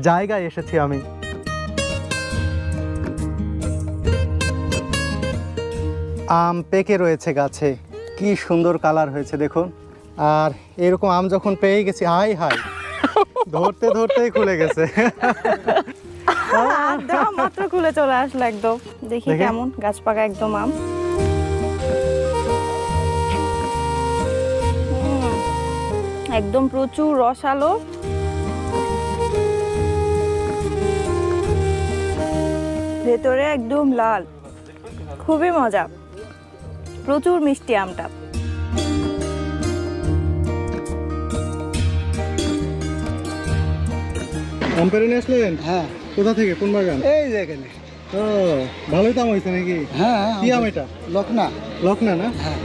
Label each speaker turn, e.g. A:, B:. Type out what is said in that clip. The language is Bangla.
A: জায়গায় এসেছি আমি। আম পেকে রয়েছে গাছে, কি সুন্দর কালার হয়েছে দেখুন। আর এরকম আম যখন পেয়ে গেছি, হাই হাই, ধরতে ধরতেই খুলে গেছে।
B: মাত্র খুলে চলে আসলো একদম। দেখি কেমন গাছ পাকা একদম আম। একদম প্রচুর রসালো, ভেতরে একদম লাল, খুবই মজা, প্রচুর মিষ্টি আমটা।
A: আম পেড়ে নিয়ে আসলেন?
C: হ্যাঁ।
A: কোথা থেকে, কোন বাগান?
C: এই যে এখানে।
A: ও, ভালোই দাম হয়েছে নাকি?
C: হ্যাঁ।
A: কি আম এটা?
C: লকনা।
A: লকনা না?
C: হ্যাঁ।